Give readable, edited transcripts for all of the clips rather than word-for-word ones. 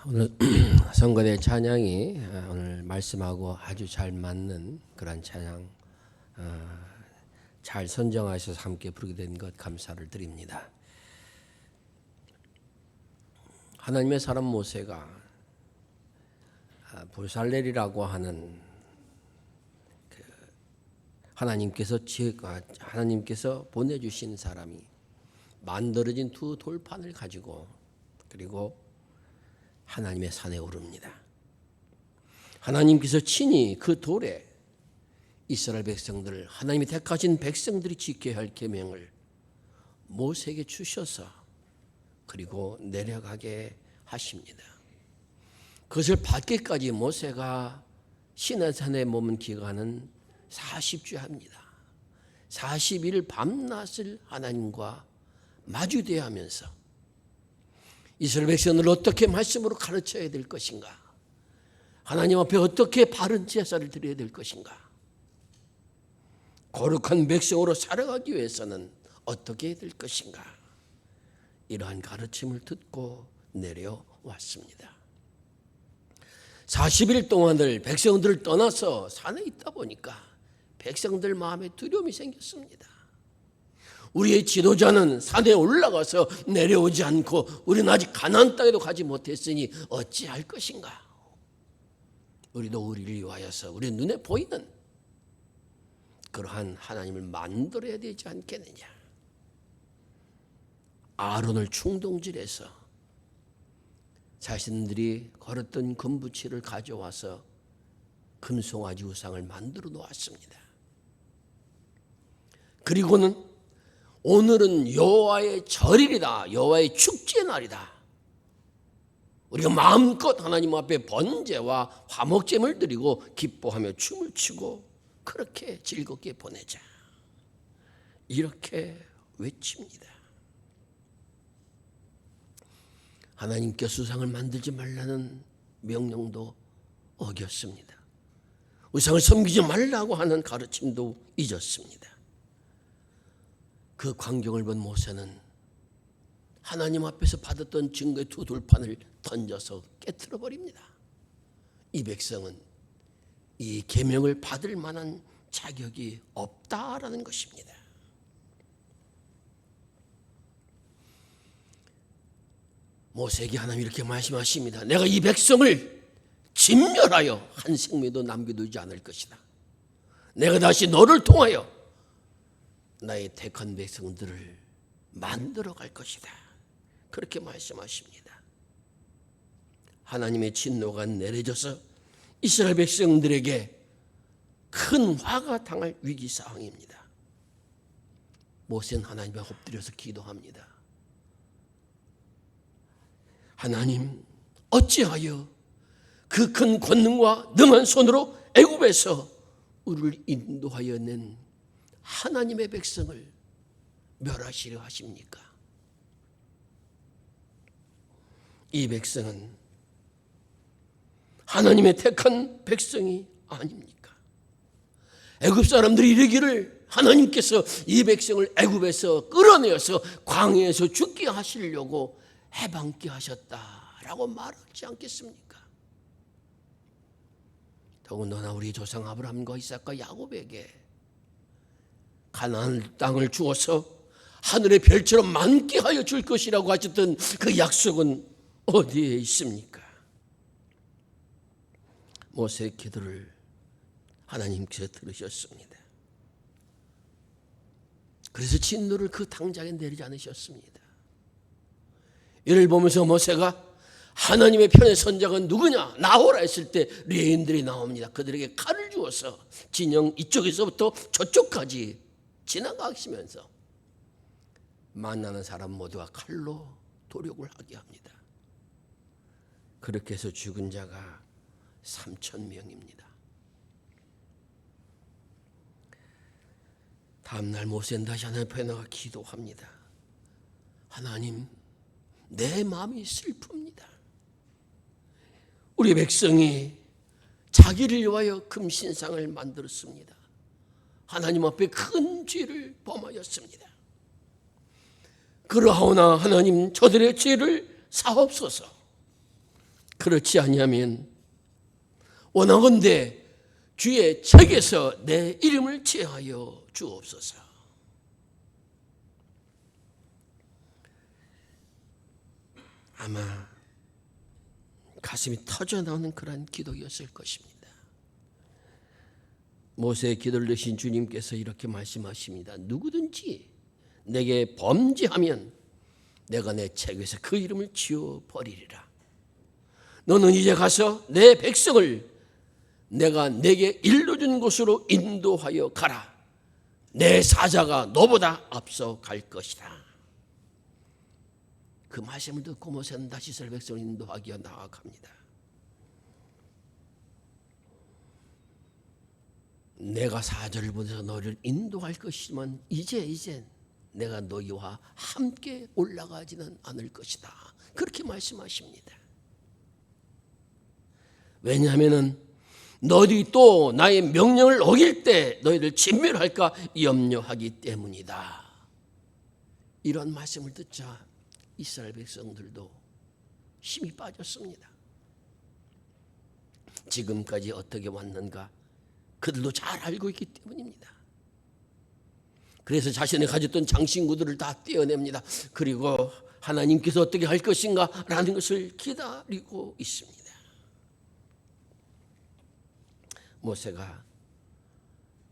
오늘 선거대 찬양이 오늘 말씀하고 아주 잘 맞는 그런 찬양 잘 선정하셔서 함께 부르게 된 것 감사를 드립니다. 하나님의 사람 모세가 보살렐이라고 하는 하나님께서 보내주신 사람이 만들어진 두 돌판을 가지고 그리고 하나님의 산에 오릅니다. 하나님께서 친히 그 돌에 이스라엘 백성들, 하나님이 택하신 백성들이 지켜야 할 계명을 모세에게 주셔서 그리고 내려가게 하십니다. 그것을 받기까지 모세가 시내산에 머문 기간은 40주합니다. 40일 밤낮을 하나님과 마주대야 하면서 이스라엘 백성을 어떻게 말씀으로 가르쳐야 될 것인가? 하나님 앞에 어떻게 바른 제사를 드려야 될 것인가? 거룩한 백성으로 살아가기 위해서는 어떻게 해야 될 것인가? 이러한 가르침을 듣고 내려왔습니다. 40일 동안을 백성들을 떠나서 산에 있다 보니까 백성들 마음에 두려움이 생겼습니다. 우리의 지도자는 산에 올라가서 내려오지 않고 우리는 아직 가나안 땅에도 가지 못했으니 어찌할 것인가? 우리도 우리를 위하여서 우리 눈에 보이는 그러한 하나님을 만들어야 되지 않겠느냐? 아론을 충동질해서 자신들이 걸었던 금부치를 가져와서 금송아지 우상을 만들어 놓았습니다. 그리고는 오늘은 여호와의 절일이다. 여호와의 축제 날이다. 우리가 마음껏 하나님 앞에 번제와 화목제물 드리고 기뻐하며 춤을 추고 그렇게 즐겁게 보내자. 이렇게 외칩니다. 하나님께서 우상을 만들지 말라는 명령도 어겼습니다. 우상을 섬기지 말라고 하는 가르침도 잊었습니다. 그 광경을 본 모세는 하나님 앞에서 받았던 증거의 두 돌판을 던져서 깨트려 버립니다. 이 백성은 이 계명을 받을 만한 자격이 없다라는 것입니다. 모세에게 하나님이 이렇게 말씀하십니다. 내가 이 백성을 진멸하여 한 생명도 남겨두지 않을 것이다. 내가 다시 너를 통하여 나의 택한 백성들을 만들어 갈 것이다. 그렇게 말씀하십니다. 하나님의 진노가 내려져서 이스라엘 백성들에게 큰 화가 당할 위기 상황입니다. 모세는 하나님 앞에 엎드려서 기도합니다. 하나님, 어찌하여 그 큰 권능과 능한 손으로 애굽에서 우리를 인도하여 낸 하나님의 백성을 멸하시려 하십니까? 이 백성은 하나님의 택한 백성이 아닙니까? 애굽 사람들이 이르기를 하나님께서 이 백성을 애굽에서 끌어내어서 광야에서 죽게 하시려고 해방케 하셨다라고 말하지 않겠습니까? 더군다나 우리 조상 아브라함과 이삭과 야곱에게 가나안 땅을 주어서 하늘의 별처럼 많게 하여 줄 것이라고 하셨던 그 약속은 어디에 있습니까? 모세의 기도를 하나님께서 들으셨습니다. 그래서 진노를 그 당장에 내리지 않으셨습니다. 이를 보면서 모세가 하나님의 편의 선자가 누구냐? 나오라 했을 때 레인들이 나옵니다. 그들에게 칼을 주어서 진영 이쪽에서부터 저쪽까지 지나가시면서 만나는 사람 모두가 칼로 도륙을 하게 합니다. 그렇게 해서 죽은 자가 3,000명입니다. 다음날 모세는 다시 하나님 앞에 나가 기도합니다. 하나님, 내 마음이 슬픕니다. 우리 백성이 자기를 위하여 금신상을 만들었습니다. 하나님 앞에 큰 죄를 범하였습니다. 그러하오나 하나님 저들의 죄를 사옵소서. 그렇지 아니하면 원하건대 주의 책에서 내 이름을 제하여 주옵소서. 아마 가슴이 터져 나오는 그런 기도였을 것입니다. 모세의 기도를 들으신 주님께서 이렇게 말씀하십니다. 누구든지 내게 범죄하면 내가 내 책에서 그 이름을 지워버리리라. 너는 이제 가서 내 백성을 내가 내게 일러준 곳으로 인도하여 가라. 내 사자가 너보다 앞서 갈 것이다. 그 말씀을 듣고 모세는 다시 이스라엘 백성을 인도하기 위해 나아갑니다. 내가 사자를 보내서 너를 인도할 것이지만 이제 내가 너희와 함께 올라가지는 않을 것이다. 그렇게 말씀하십니다. 왜냐하면 너희들이 또 나의 명령을 어길 때 너희를 진멸할까 염려하기 때문이다. 이런 말씀을 듣자 이스라엘 백성들도 힘이 빠졌습니다. 지금까지 어떻게 왔는가 그들도 잘 알고 있기 때문입니다. 그래서 자신이 가졌던 장신구들을 다 떼어냅니다. 그리고 하나님께서 어떻게 할 것인가 라는 것을 기다리고 있습니다. 모세가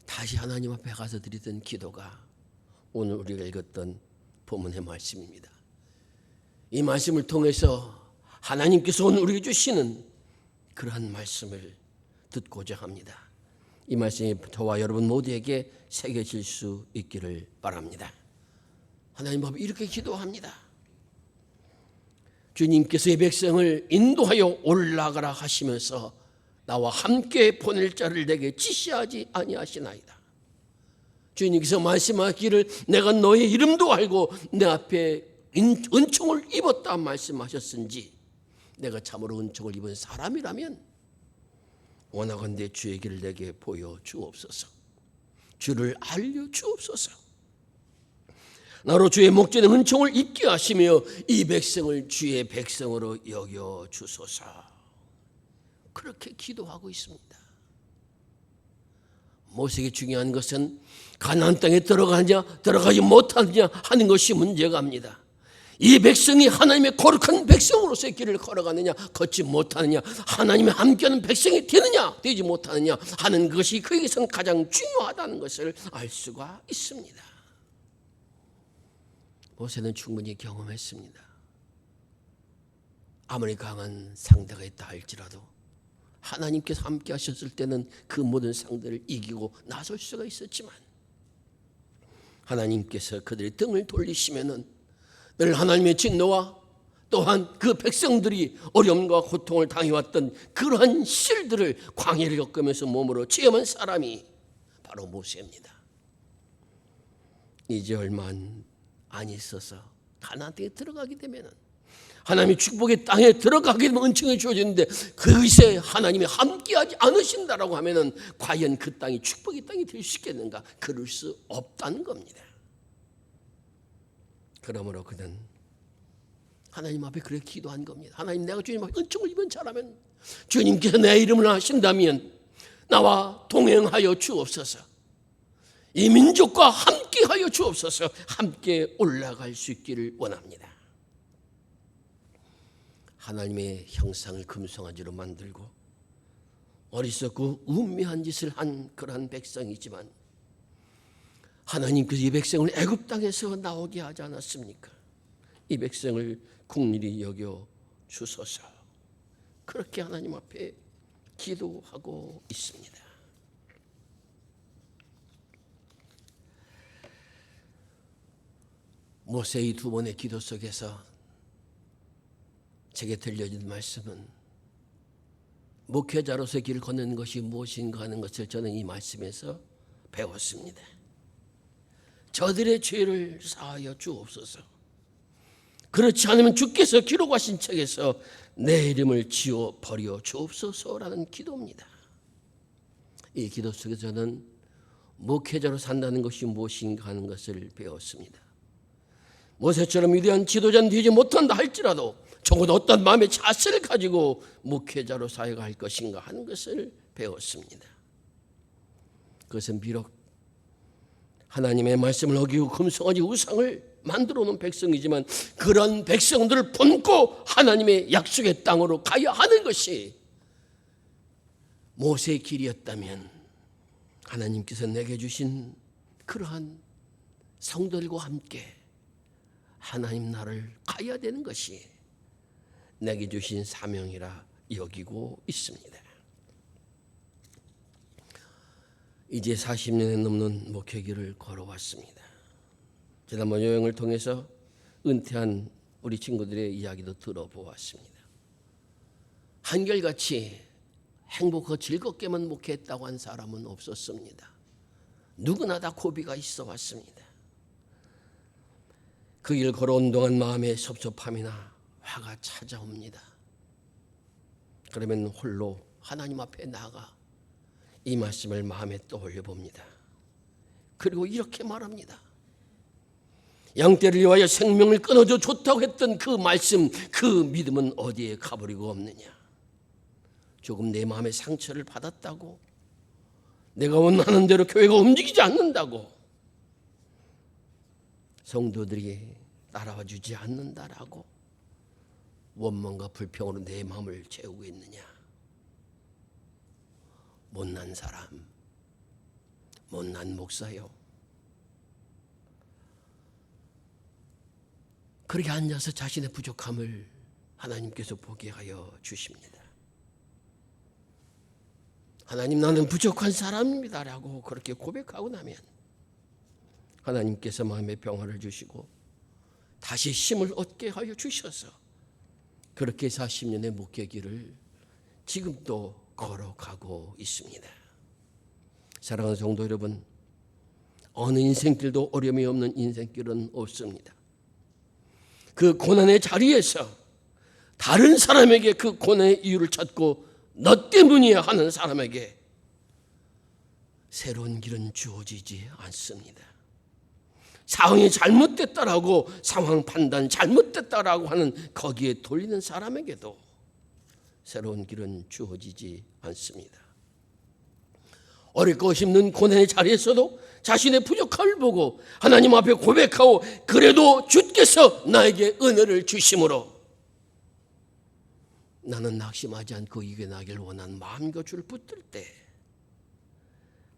다시 하나님 앞에 가서 드리던 기도가 오늘 우리가 읽었던 본문의 말씀입니다. 이 말씀을 통해서 하나님께서 오늘 우리에게 주시는 그러한 말씀을 듣고자 합니다. 이 말씀이 저와 여러분 모두에게 새겨질 수 있기를 바랍니다. 하나님 앞에 이렇게 기도합니다. 주님께서 이 백성을 인도하여 올라가라 하시면서 나와 함께 보낼 자를 내게 지시하지 아니하시나이다. 주님께서 말씀하기를 내가 너의 이름도 알고 내 앞에 은총을 입었다 말씀하셨은지 내가 참으로 은총을 입은 사람이라면 원하건대 주의 길을 내게 보여주옵소서. 주를 알려주옵소서. 나로 주의 목전에 은총을 입게 하시며 이 백성을 주의 백성으로 여겨주소서. 그렇게 기도하고 있습니다. 모세에게 중요한 것은 가나안 땅에 들어가느냐 들어가지 못하느냐 하는 것이 문제가입니다. 이 백성이 하나님의 거룩한 백성으로서의 길을 걸어가느냐 걷지 못하느냐 하나님의 함께하는 백성이 되느냐 되지 못하느냐 하는 것이 그에게선 가장 중요하다는 것을 알 수가 있습니다. 모세는 충분히 경험했습니다. 아무리 강한 상대가 있다 할지라도 하나님께서 함께 하셨을 때는 그 모든 상대를 이기고 나설 수가 있었지만 하나님께서 그들의 등을 돌리시면은 늘 하나님의 진노와 또한 그 백성들이 어려움과 고통을 당해왔던 그러한 실들을 광야를 겪으면서 몸으로 체험한 사람이 바로 모세입니다. 이제 얼마 안 있어서 가나안 땅에 들어가게 되면은 하나님의 축복의 땅에 들어가게 되면 은총이 주어지는데 그것에 하나님이 함께하지 않으신다라고 하면은 과연 그 땅이 축복의 땅이 될 수 있겠는가? 그럴 수 없다는 겁니다. 그러므로 그는 하나님 앞에 그렇게 기도한 겁니다. 하나님, 내가 주님 앞에 은총을 입은 자라면 주님께서 내 이름을 하신다면 나와 동행하여 주옵소서. 이 민족과 함께하여 주옵소서. 함께 올라갈 수 있기를 원합니다. 하나님의 형상을 금송아지로 만들고 어리석고 우매한 짓을 한 그러한 백성이지만 하나님께서 이 백성을 애굽 땅에서 나오게 하지 않았습니까? 이 백성을 긍휼히 여겨 주소서. 그렇게 하나님 앞에 기도하고 있습니다. 모세의 두 번의 기도 속에서 제게 들려진 말씀은 목회자로서의 길을 걷는 것이 무엇인가 하는 것을 저는 이 말씀에서 배웠습니다. 저들의 죄를 사하여 주옵소서. 그렇지 않으면 주께서 기록하신 책에서 내 이름을 지워 버려 주옵소서라는 기도입니다. 이 기도 속에서 저는 목회자로 산다는 것이 무엇인가 하는 것을 배웠습니다. 모세처럼 위대한 지도자는 되지 못한다 할지라도 적어도 어떤 마음의 자세를 가지고 목회자로 사역할 것인가 하는 것을 배웠습니다. 그것은 비록 하나님의 말씀을 어기고 금송아지 우상을 만들어 놓은 백성이지만 그런 백성들을 품고 하나님의 약속의 땅으로 가야 하는 것이 모세의 길이었다면 하나님께서 내게 주신 그러한 성도들과 함께 하나님 나라를 가야 되는 것이 내게 주신 사명이라 여기고 있습니다. 이제 40년이 넘는 목회길을 걸어왔습니다. 지난번 여행을 통해서 은퇴한 우리 친구들의 이야기도 들어보았습니다. 한결같이 행복하고 즐겁게만 목회했다고 한 사람은 없었습니다. 누구나 다 고비가 있어 왔습니다. 그 길 걸어온 동안 마음의 섭섭함이나 화가 찾아옵니다. 그러면 홀로 하나님 앞에 나가 이 말씀을 마음에 떠올려 봅니다. 그리고 이렇게 말합니다. 양떼를 위하여 생명을 끊어줘 좋다고 했던 그 말씀, 그 믿음은 어디에 가버리고 없느냐. 조금 내 마음의 상처를 받았다고, 내가 원하는 대로 교회가 움직이지 않는다고, 성도들이 따라와 주지 않는다라고 원망과 불평으로 내 마음을 채우고 있느냐. 못난 사람, 못난 목사요. 그렇게 앉아서 자신의 부족함을 하나님께서 보게 하여 주십니다. 하나님, 나는 부족한 사람입니다라고 그렇게 고백하고 나면 하나님께서 마음의 평화를 주시고 다시 힘을 얻게 하여 주셔서 그렇게 40년의 목회길을 지금도 걸어가고 있습니다. 사랑하는 성도 여러분, 어느 인생길도 어려움이 없는 인생길은 없습니다. 그 고난의 자리에서 다른 사람에게 그 고난의 이유를 찾고 너 때문이야 하는 사람에게 새로운 길은 주어지지 않습니다. 상황이 잘못됐다라고, 상황 판단 잘못됐다라고 하는 거기에 돌리는 사람에게도 새로운 길은 주어지지 않습니다. 어렵고 힘든 고난의 자리에서도 자신의 부족함을 보고 하나님 앞에 고백하고 그래도 주께서 나에게 은혜를 주심으로 나는 낙심하지 않고 이겨나길 원하는 마음과 주를 붙들 때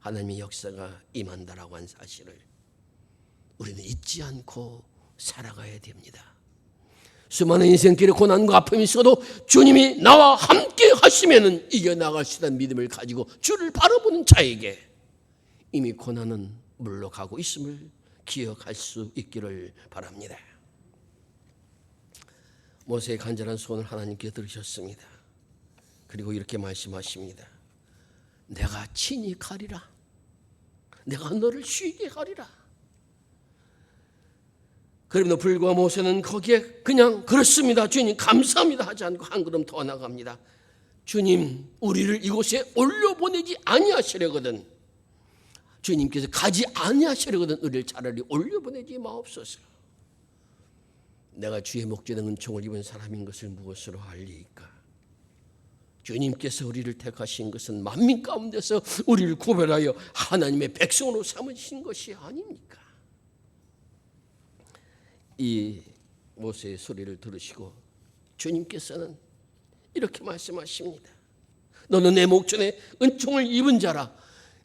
하나님의 역사가 임한다라고 한 사실을 우리는 잊지 않고 살아가야 됩니다. 수많은 인생길에 고난과 아픔이 있어도 주님이 나와 함께 하시면 이겨나갈 수 있다는 믿음을 가지고 주를 바라보는 자에게 이미 고난은 물러가고 있음을 기억할 수 있기를 바랍니다. 모세의 간절한 소원을 하나님께 들으셨습니다. 그리고 이렇게 말씀하십니다. 내가 친히 가리라. 내가 너를 쉬게 하리라. 그럼에도 불구하고 모세는 거기에 그냥 그렇습니다, 주님 감사합니다 하지 않고 한 걸음 더 나갑니다. 주님, 우리를 이곳에 올려보내지 아니하시려거든, 주님께서 가지 아니하시려거든 우리를 차라리 올려보내지 마옵소서. 내가 주의 목전에 은총을 입은 사람인 것을 무엇으로 알리이까? 주님께서 우리를 택하신 것은 만민 가운데서 우리를 구별하여 하나님의 백성으로 삼으신 것이 아닙니까? 이 모세의 소리를 들으시고 주님께서는 이렇게 말씀하십니다. 너는 내 목전에 은총을 입은 자라.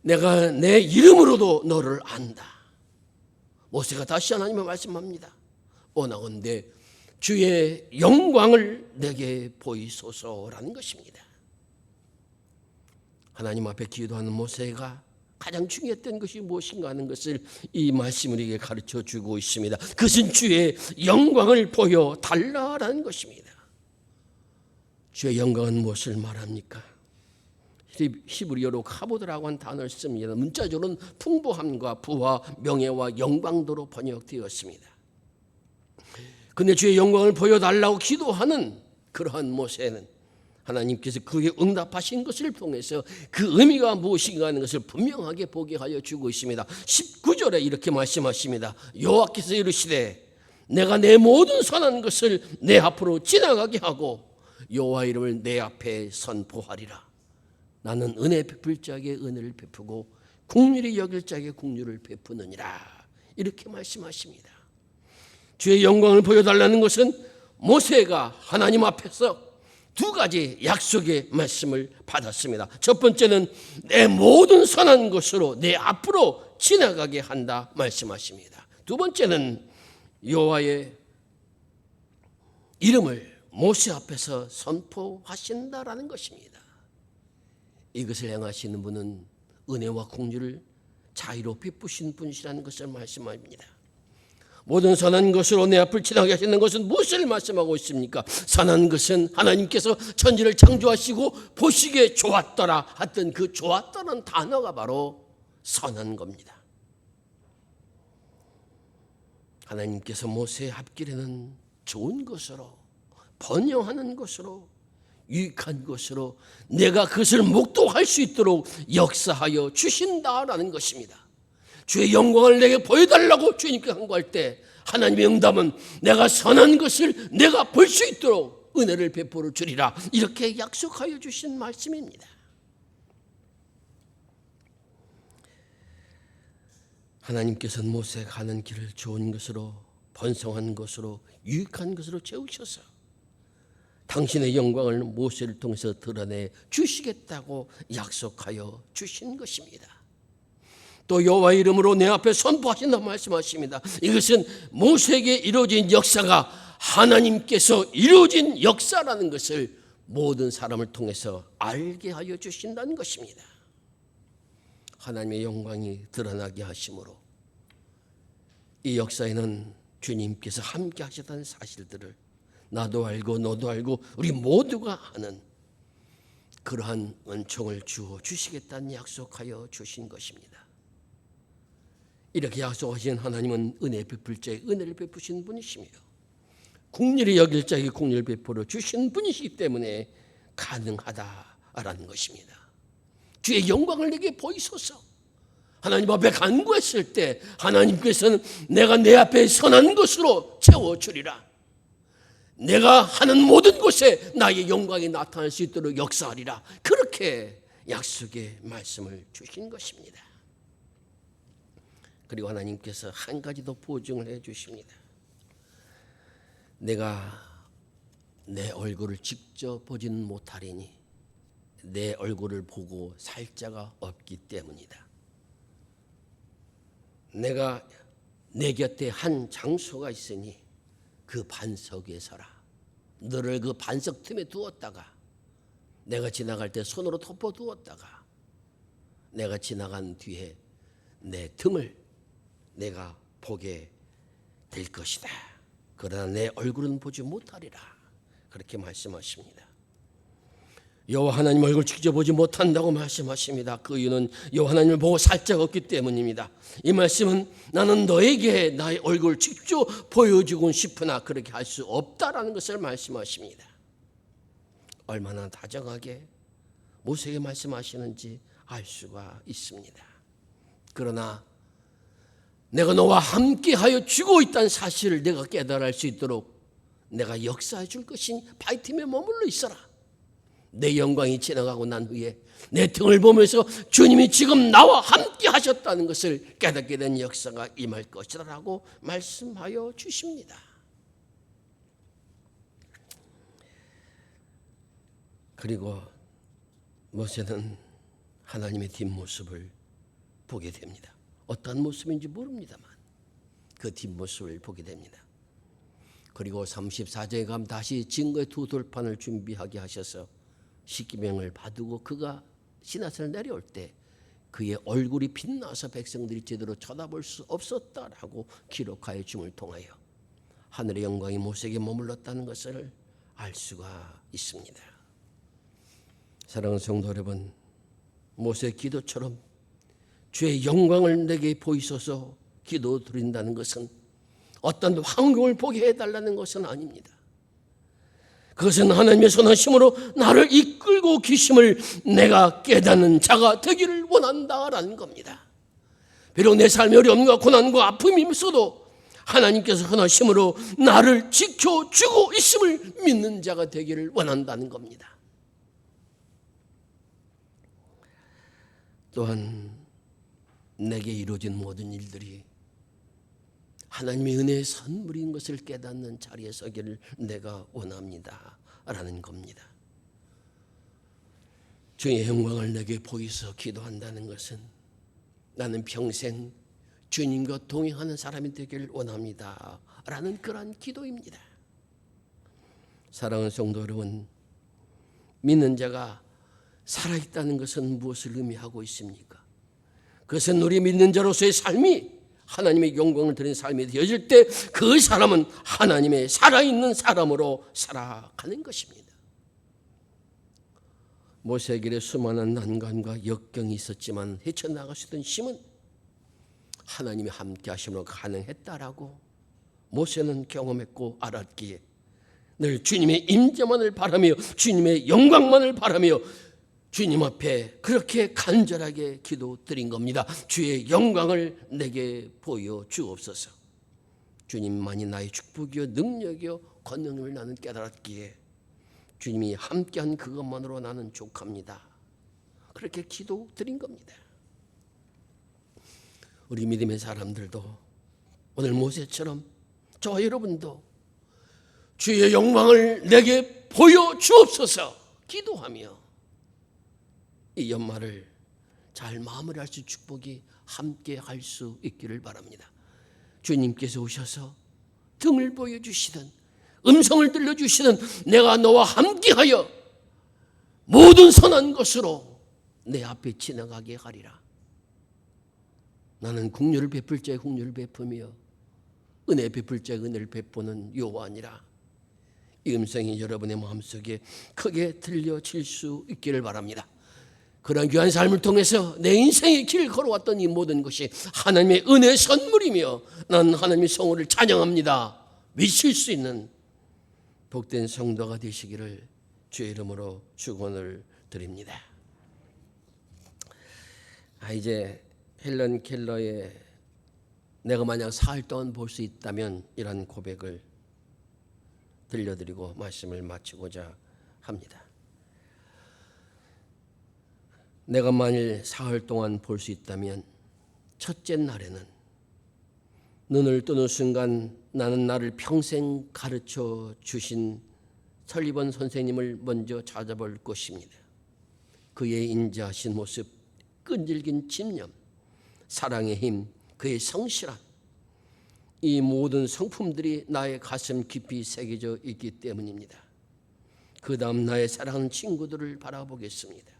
내가 내 이름으로도 너를 안다. 모세가 다시 하나님을 말씀합니다. 원하건대 주의 영광을 내게 보이소서라는 것입니다. 하나님 앞에 기도하는 모세가 가장 중요했던 것이 무엇인가 하는 것을 이 말씀 우리에게 가르쳐 주고 있습니다. 그것은 주의 영광을 보여달라라는 것입니다. 주의 영광은 무엇을 말합니까? 히브리어로 카보드라고 한 단어를 씁니다. 문자적으로는 풍부함과 부와 명예와 영광도로 번역되었습니다. 근데 주의 영광을 보여달라고 기도하는 그러한 모세는 하나님께서 그에 응답하신 것을 통해서 그 의미가 무엇인가 하는 것을 분명하게 보게 하여 주고 있습니다. 19절에 이렇게 말씀하십니다. 여호와께서 이르시되 내가 내 모든 선한 것을 내 앞으로 지나가게 하고 여호와 이름을 내 앞에 선포하리라. 나는 은혜 베풀 자에게 은혜를 베푸고 긍휼히 여길 자에게 긍휼을 베푸느니라. 이렇게 말씀하십니다. 주의 영광을 보여달라는 것은 모세가 하나님 앞에서 두 가지 약속의 말씀을 받았습니다. 첫 번째는 내 모든 선한 것으로 내 앞으로 지나가게 한다 말씀하십니다. 두 번째는 여호와의 이름을 모세 앞에서 선포하신다라는 것입니다. 이것을 행하시는 분은 은혜와 긍휼을 자유로 베푸신 분이라는 것을 말씀합니다. 모든 선한 것으로 내 앞을 지나게 하시는 것은 무엇을 말씀하고 있습니까? 선한 것은 하나님께서 천지를 창조하시고 보시기에 좋았더라 했던 그 좋았다는 단어가 바로 선한 겁니다. 하나님께서 모세의 앞길에는 좋은 것으로, 번영하는 것으로, 유익한 것으로 내가 그것을 목도할 수 있도록 역사하여 주신다라는 것입니다. 주의 영광을 내게 보여달라고 주님께 간구할 때 하나님의 응답은 내가 선한 것을 내가 볼 수 있도록 은혜를 베풀어 주리라. 이렇게 약속하여 주신 말씀입니다. 하나님께서는 모세가 가는 길을 좋은 것으로, 번성한 것으로, 유익한 것으로 채우셔서 당신의 영광을 모세를 통해서 드러내 주시겠다고 약속하여 주신 것입니다. 또 여호와 이름으로 내 앞에 선포하신다고 말씀하십니다. 이것은 모세에게 이루어진 역사가 하나님께서 이루어진 역사라는 것을 모든 사람을 통해서 알게 하여 주신다는 것입니다. 하나님의 영광이 드러나게 하심으로 이 역사에는 주님께서 함께 하셨다는 사실들을 나도 알고 너도 알고 우리 모두가 아는 그러한 은총을 주어 주시겠다는 약속하여 주신 것입니다. 이렇게 약속하신 하나님은 은혜 베풀 자에 은혜를 베푸신 분이시며 긍휼히 여길 자에게 긍휼을 베풀어 주신 분이시기 때문에 가능하다라는 것입니다. 주의 영광을 내게 보이소서. 하나님 앞에 간구했을 때 하나님께서는 내가 내 앞에 선한 것으로 채워주리라. 내가 하는 모든 곳에 나의 영광이 나타날 수 있도록 역사하리라. 그렇게 약속의 말씀을 주신 것입니다. 그리고 하나님께서 한 가지 더 보증을 해 주십니다. 내가 내 얼굴을 직접 보지는 못하리니 내 얼굴을 보고 살 자가 없기 때문이다. 내가 내 곁에 한 장소가 있으니 그 반석에 서라. 너를 그 반석 틈에 두었다가 내가 지나갈 때 손으로 덮어두었다가 내가 지나간 뒤에 내 틈을 내가 보게 될 것이다. 그러나 내 얼굴은 보지 못하리라. 그렇게 말씀하십니다. 여호와 하나님 얼굴 직접 보지 못한다고 말씀하십니다. 그 이유는 여호와 하나님을 보고 살 자가 없기 때문입니다. 이 말씀은 나는 너에게 나의 얼굴을 직접 보여주고 싶으나 그렇게 할 수 없다라는 것을 말씀하십니다. 얼마나 다정하게 모세에게 말씀하시는지 알 수가 있습니다. 그러나 내가 너와 함께하여 주고 있다는 사실을 내가 깨달을 수 있도록 내가 역사해 줄 것이니 바위틈에 머물러 있어라. 내 영광이 지나가고 난 후에 내 등을 보면서 주님이 지금 나와 함께 하셨다는 것을 깨닫게 된 역사가 임할 것이라고 말씀하여 주십니다. 그리고 모세는 하나님의 뒷모습을 보게 됩니다. 어떤 모습인지 모릅니다만 그 뒷모습을 보게 됩니다. 그리고 34절에 가면 다시 증거의 두 돌판을 준비하게 하셔서 십계명을 받고 그가 시내산을 내려올 때 그의 얼굴이 빛나서 백성들이 제대로 쳐다볼 수 없었다라고 기록하여 줌을 통하여 하늘의 영광이 모세에게 머물렀다는 것을 알 수가 있습니다. 사랑하는 성도 여러분, 모세의 기도처럼 주의 영광을 내게 보이소서 기도 드린다는 것은 어떤 환경을 보게 해달라는 것은 아닙니다. 그것은 하나님의 선하심으로 나를 이끌고 계심을 내가 깨닫는 자가 되기를 원한다라는 겁니다. 비록 내 삶에 어려움과 고난과 아픔이 있어도 하나님께서 선하심으로 나를 지켜주고 있음을 믿는 자가 되기를 원한다는 겁니다. 또한 내게 이루어진 모든 일들이 하나님의 은혜의 선물인 것을 깨닫는 자리에 서기를 내가 원합니다 라는 겁니다. 주의 영광을 내게 보이서 기도한다는 것은 나는 평생 주님과 동행하는 사람이 되기를 원합니다 라는 그러한 기도입니다. 사랑하는 성도 여러분, 믿는 자가 살아있다는 것은 무엇을 의미하고 있습니까? 그것은 우리 믿는 자로서의 삶이 하나님의 영광을 드리는 삶이 되어질 때 그 사람은 하나님의 살아있는 사람으로 살아가는 것입니다. 모세에게 수많은 난관과 역경이 있었지만 헤쳐나갈 수 있던 힘은 하나님이 함께 하심으로 가능했다라고 모세는 경험했고 알았기에 늘 주님의 임재만을 바라며 주님의 영광만을 바라며 주님 앞에 그렇게 간절하게 기도드린 겁니다. 주의 영광을 내게 보여 주옵소서. 주님만이 나의 축복이요 능력이요 권능을 나는 깨달았기에 주님이 함께한 그것만으로 나는 족합니다. 그렇게 기도드린 겁니다. 우리 믿음의 사람들도 오늘 모세처럼 저와 여러분도 주의 영광을 내게 보여 주옵소서 기도하며 이 연말을 잘 마무리할 수 축복이 함께 할 수 있기를 바랍니다. 주님께서 오셔서 등을 보여주시든 음성을 들려주시든 내가 너와 함께하여 모든 선한 것으로 내 앞에 지나가게 하리라. 나는 긍휼을 베풀 자에 긍휼을 베푸며 은혜 베풀 자에 은혜를 베푸는 여호와니라. 이 음성이 여러분의 마음속에 크게 들려질 수 있기를 바랍니다. 그런 귀한 삶을 통해서 내 인생의 길을 걸어왔던 이 모든 것이 하나님의 은혜의 선물이며 나는 하나님의 성호를 찬양합니다 미칠 수 있는 복된 성도가 되시기를 주의 이름으로 축원을 드립니다. 이제 헬런 켈러의 내가 만약 사흘 동안 볼 수 있다면 이런 고백을 들려드리고 말씀을 마치고자 합니다. 내가 만일 사흘 동안 볼 수 있다면 첫째 날에는 눈을 뜨는 순간 나는 나를 평생 가르쳐 주신 설리번 선생님을 먼저 찾아볼 것입니다. 그의 인자하신 모습, 끈질긴 집념, 사랑의 힘, 그의 성실함, 이 모든 성품들이 나의 가슴 깊이 새겨져 있기 때문입니다. 그 다음 나의 사랑하는 친구들을 바라보겠습니다.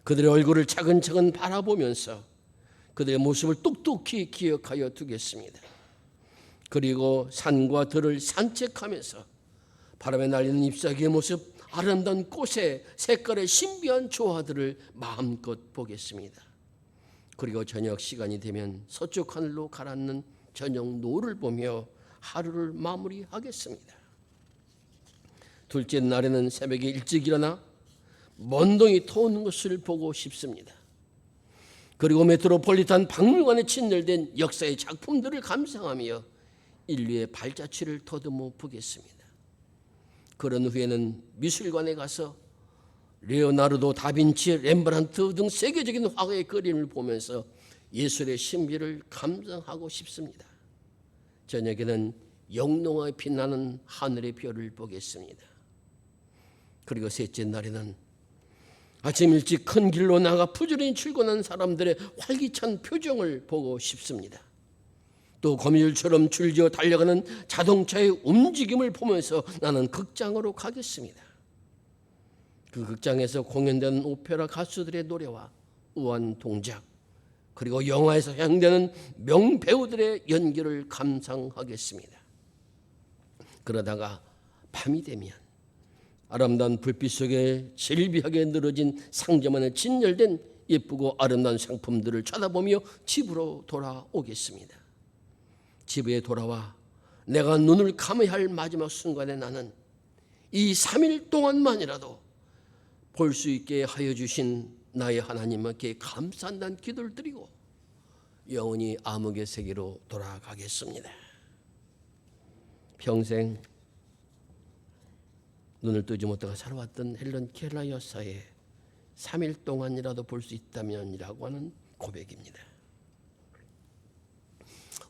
그들의 얼굴을 차근차근 바라보면서 그들의 모습을 똑똑히 기억하여 두겠습니다. 그리고 산과 들을 산책하면서 바람에 날리는 잎사귀의 모습, 아름다운 꽃의 색깔의 신비한 조화들을 마음껏 보겠습니다. 그리고 저녁 시간이 되면 서쪽 하늘로 가라앉는 저녁 노을을 보며 하루를 마무리하겠습니다. 둘째 날에는 새벽에 일찍 일어나 먼동이 터오는 것을 보고 싶습니다. 그리고 메트로폴리탄 박물관에 진열된 역사의 작품들을 감상하며 인류의 발자취를 더듬어 보겠습니다. 그런 후에는 미술관에 가서 레오나르도 다빈치, 렘브란트 등 세계적인 화가의 그림을 보면서 예술의 신비를 감상하고 싶습니다. 저녁에는 영롱하게 빛나는 하늘의 별을 보겠습니다. 그리고 셋째 날에는 아침 일찍 큰 길로 나가 부지런히 출근하는 사람들의 활기찬 표정을 보고 싶습니다. 또 거미줄처럼 줄지어 달려가는 자동차의 움직임을 보면서 나는 극장으로 가겠습니다. 그 극장에서 공연되는 오페라 가수들의 노래와 우아한 동작, 그리고 영화에서 사용되는 명배우들의 연기를 감상하겠습니다. 그러다가 밤이 되면 아름다운 불빛 속에 질비하게 늘어진 상점 안에 진열된 예쁘고 아름다운 상품들을 쳐다보며 집으로 돌아오겠습니다. 집에 돌아와 내가 눈을 감아야 할 마지막 순간에 나는 이 3일 동안만이라도 볼 수 있게 하여 주신 나의 하나님께 감사한다는 기도를 드리고 영원히 암흑의 세계로 돌아가겠습니다. 평생 눈을 뜨지 못하고 살아왔던 헬런 켈러 여사의 3일 동안이라도 볼 수 있다면이라고 하는 고백입니다.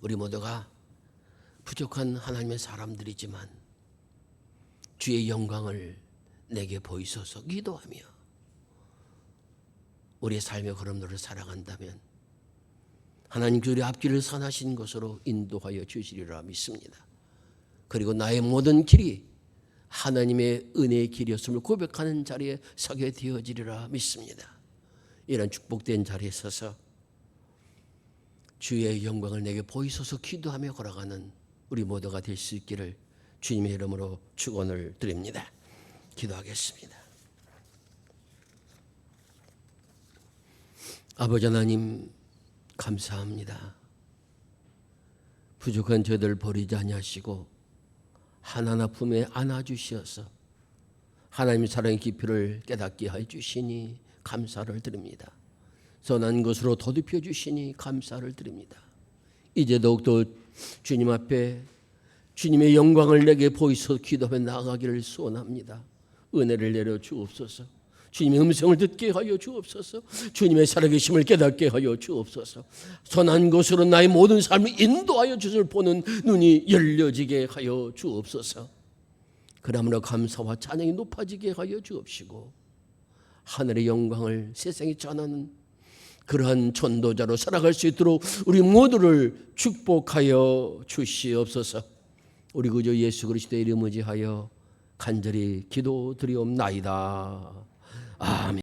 우리 모두가 부족한 하나님의 사람들이지만 주의 영광을 내게 보이소서 기도하며 우리의 삶의 걸음들을 살아간다면 하나님께서 우리 앞길을 선하신 것으로 인도하여 주시리라 믿습니다. 그리고 나의 모든 길이 하나님의 은혜의 길이었음을 고백하는 자리에 서게 되어지리라 믿습니다. 이런 축복된 자리에 서서 주의 영광을 내게 보이소서 기도하며 걸어가는 우리 모두가 될 수 있기를 주님의 이름으로 축원을 드립니다. 기도하겠습니다. 아버지 하나님 감사합니다. 부족한 저들 버리지 아니하시고 하나하나 품에 안아주시어서 하나님의 사랑의 깊이를 깨닫게 해주시니 감사를 드립니다. 선한 것으로 더듬혀 주시니 감사를 드립니다. 이제 더욱더 주님 앞에 주님의 영광을 내게 보이소 기도하며 나아가기를 소원합니다. 은혜를 내려 주옵소서. 주님의 음성을 듣게 하여 주옵소서. 주님의 살아계심을 깨닫게 하여 주옵소서. 선한 것으로 나의 모든 삶을 인도하여 주실 보는 눈이 열려지게 하여 주옵소서. 그러므로 감사와 찬양이 높아지게 하여 주옵시고 하늘의 영광을 세상에 전하는 그러한 전도자로 살아갈 수 있도록 우리 모두를 축복하여 주시옵소서. 우리 구주 예수 그리스도의 이름 의지하여 간절히 기도드리옵나이다. 아멘.